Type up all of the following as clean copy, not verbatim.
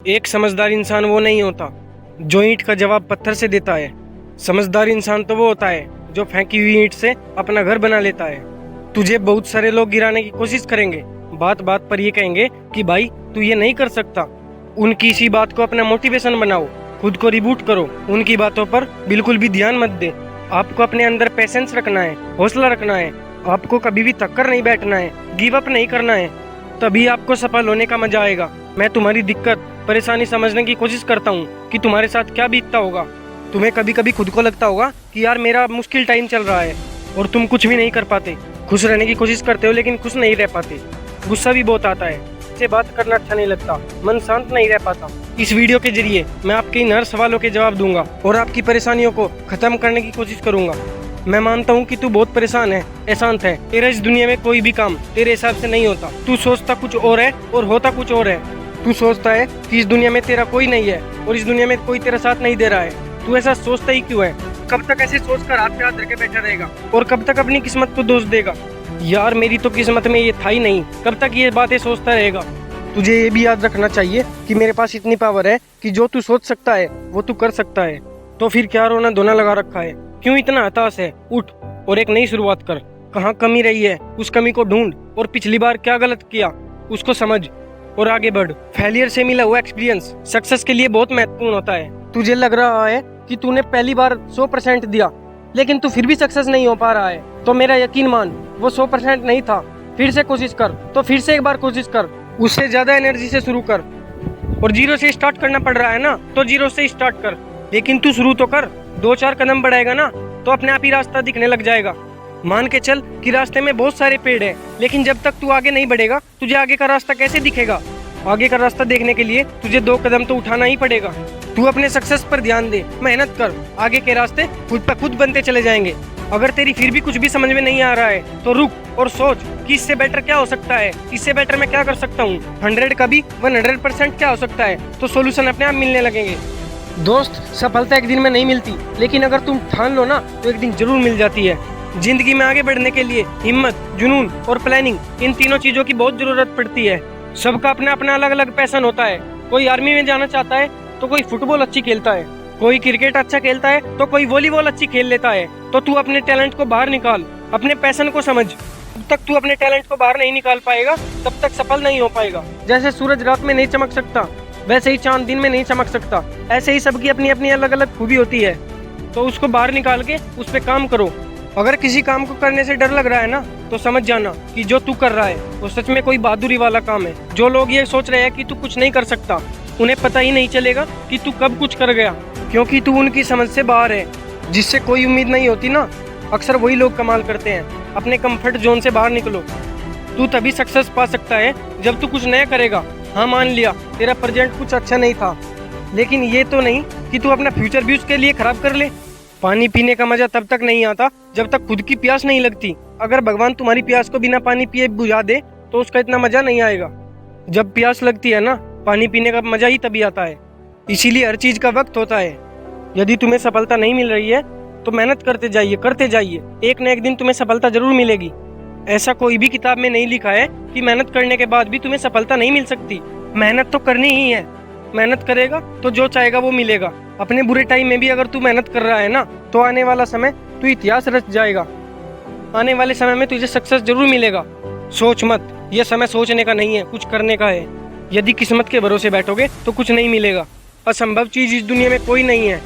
एक समझदार इंसान वो नहीं होता जो ईंट का जवाब पत्थर से देता है। समझदार इंसान तो वो होता है जो फेंकी हुई ईंट से अपना घर बना लेता है। तुझे बहुत सारे लोग गिराने की कोशिश करेंगे, बात बात पर ये कहेंगे कि भाई तू ये नहीं कर सकता। उनकी इसी बात को अपना मोटिवेशन बनाओ, खुद को रिबूट करो, उनकी बातों पर बिल्कुल भी ध्यान मत दे। आपको अपने अंदर पेशेंस रखना है, हौसला रखना है, आपको कभी भी थक कर नहीं बैठना है, गिव अप नहीं करना है, तभी आपको सफल होने का मजा आएगा। मैं तुम्हारी दिक्कत परेशानी समझने की कोशिश करता हूँ कि तुम्हारे साथ क्या बीतता होगा। तुम्हें कभी कभी खुद को लगता होगा कि यार मेरा मुश्किल टाइम चल रहा है और तुम कुछ भी नहीं कर पाते। खुश रहने की कोशिश करते हो लेकिन खुश नहीं रह पाते। गुस्सा भी बहुत आता है, इससे बात करना अच्छा नहीं लगता, मन शांत नहीं रह पाता। इस वीडियो के जरिए मैं आपके इन हर सवालों के जवाब दूंगा और आपकी परेशानियों को खत्म करने की कोशिश करूंगा। मैं मानता हूँ कि तू बहुत परेशान है, अशांत है। तेरा इस दुनिया में कोई भी काम तेरे हिसाब से नहीं होता। तू सोचता कुछ और है और होता कुछ और है। तू सोचता है कि इस दुनिया में तेरा कोई नहीं है और इस दुनिया में कोई तेरा साथ नहीं दे रहा है। तू ऐसा सोचता ही क्यों है? कब तक ऐसे सोचकर हाथ पे हाथ रखे बैठा रहेगा और कब तक अपनी किस्मत को दोष देगा? यार मेरी तो किस्मत में ये था ही नहीं, कब तक ये बातें सोचता रहेगा? तुझे ये भी याद रखना चाहिए कि मेरे पास इतनी पावर है कि जो तू सोच सकता है वो तू कर सकता है। तो फिर क्या रोना धोना लगा रखा है? क्यों इतना हताश है? उठ और एक नई शुरुआत कर। कहाँ कमी रही है उस कमी को ढूंढ और पिछली बार क्या गलत किया उसको समझ और आगे बढ़। फेलियर से मिला हुआ एक्सपीरियंस सक्सेस के लिए बहुत महत्वपूर्ण होता है। तुझे लग रहा है कि तूने पहली बार 100% दिया लेकिन तू फिर भी सक्सेस नहीं हो पा रहा है, तो मेरा यकीन मान वो 100% नहीं था। फिर से कोशिश कर, तो फिर से एक बार कोशिश कर, उससे ज्यादा एनर्जी से शुरू कर। और जीरो से स्टार्ट करना पड़ रहा है ना, तो जीरो से स्टार्ट कर, लेकिन तू शुरू तो कर। 2-4 कदम बढ़ाएगा ना तो अपने आप ही रास्ता दिखने लग जाएगा। मान के चल कि रास्ते में बहुत सारे पेड़ हैं, लेकिन जब तक तू आगे नहीं बढ़ेगा तुझे आगे का रास्ता कैसे दिखेगा? आगे का रास्ता देखने के लिए तुझे 2 कदम तो उठाना ही पड़ेगा। तू अपने सक्सेस पर ध्यान दे, मेहनत कर, आगे के रास्ते खुद ब खुद बनते चले जाएंगे। अगर तेरी फिर भी कुछ भी समझ में नहीं आ रहा है तो रुक और सोच कि इससे बेटर क्या हो सकता है, इससे बेटर मैं क्या कर सकता हूँ। 100 का भी 100% क्या हो सकता है, तो सोल्यूशन अपने आप मिलने लगेंगे। दोस्त, सफलता एक दिन में नहीं मिलती, लेकिन अगर तुम ठान लो ना तो एक दिन जरूर मिल जाती है। जिंदगी में आगे बढ़ने के लिए हिम्मत, जुनून और प्लानिंग, इन तीनों चीजों की बहुत जरूरत पड़ती है। सबका अपना अपना अलग अलग पैशन होता है। कोई आर्मी में जाना चाहता है तो कोई फुटबॉल अच्छी खेलता है, कोई क्रिकेट अच्छा खेलता है तो कोई वॉलीबॉल अच्छी खेल लेता है। तो तू अपने टैलेंट को बाहर निकाल, अपने पैशन को समझ। जब तक तू अपने टैलेंट को बाहर नहीं निकाल पाएगा तब तक सफल नहीं हो पाएगा। जैसे सूरज रात में नहीं चमक सकता वैसे ही चांद दिन में नहीं चमक सकता। ऐसे ही सबकी अपनी अपनी अलग अलग खूबी होती है, तो उसको बाहर निकाल के उस पर काम करो। अगर किसी काम को करने से डर लग रहा है ना तो समझ जाना कि जो तू कर रहा है वो सच में कोई बहादुरी वाला काम है। जो लोग ये सोच रहे हैं कि तू कुछ नहीं कर सकता, उन्हें पता ही नहीं चलेगा कि तू कब कुछ कर गया, क्योंकि तू उनकी समझ से बाहर है। जिससे कोई उम्मीद नहीं होती ना, अक्सर वही लोग कमाल करते हैं। अपने कंफर्ट जोन से बाहर निकलो। तू तभी सक्सेस पा सकता है जब तू कुछ नया करेगा। हाँ, मान लिया तेरा प्रेजेंट कुछ अच्छा नहीं था, लेकिन ये तो नहीं कि तू अपना फ्यूचर भी उसके लिए खराब कर ले। पानी पीने का मजा तब तक नहीं आता जब तक खुद की प्यास नहीं लगती। अगर भगवान तुम्हारी प्यास को बिना पानी पिए बुझा दे तो उसका इतना मजा नहीं आएगा। जब प्यास लगती है ना, पानी पीने का मजा ही तभी आता है। इसीलिए हर चीज का वक्त होता है। यदि तुम्हें सफलता नहीं मिल रही है तो मेहनत करते जाइए। एक न एक दिन तुम्हें सफलता जरूर मिलेगी। ऐसा कोई भी किताब में नहीं लिखा है कि मेहनत करने के बाद भी तुम्हें सफलता नहीं मिल सकती। मेहनत तो करनी ही है। मेहनत करेगा तो जो चाहेगा वो मिलेगा। अपने बुरे टाइम में भी अगर तू मेहनत कर रहा है ना तो आने वाला समय तू इतिहास रच जाएगा। आने वाले समय में तुझे सक्सेस जरूर मिलेगा। सोच मत, यह समय सोचने का नहीं है, कुछ करने का है। यदि किस्मत के भरोसे बैठोगे तो कुछ नहीं मिलेगा। असंभव चीज इस दुनिया में कोई नहीं है,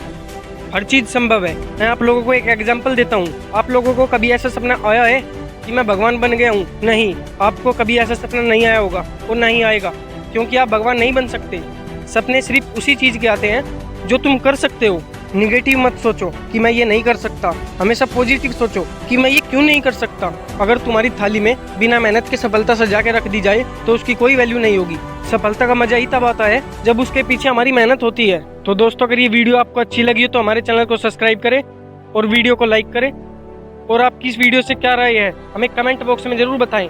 हर चीज संभव है। मैं आप लोगों को एक एग्जाम्पल देता हूँ। आप लोगों को कभी ऐसा सपना आया है कि मैं भगवान बन गया हूँ? नहीं, आपको कभी ऐसा सपना नहीं आया होगा और नहीं आएगा, क्योंकि आप भगवान नहीं बन सकते। सपने सिर्फ उसी चीज के आते हैं जो तुम कर सकते हो। निगेटिव मत सोचो कि मैं ये नहीं कर सकता, हमेशा पॉजिटिव सोचो कि मैं ये क्यों नहीं कर सकता। अगर तुम्हारी थाली में बिना मेहनत के सफलता सजा के रख दी जाए तो उसकी कोई वैल्यू नहीं होगी। सफलता का मजा ही तब आता है जब उसके पीछे हमारी मेहनत होती है। तो दोस्तों, अगर ये वीडियो आपको अच्छी लगी हो तो हमारे चैनल को सब्सक्राइब करें और वीडियो को लाइक करें। और आपकी इस वीडियो से क्या राय है हमें कमेंट बॉक्स में जरूर बताएं।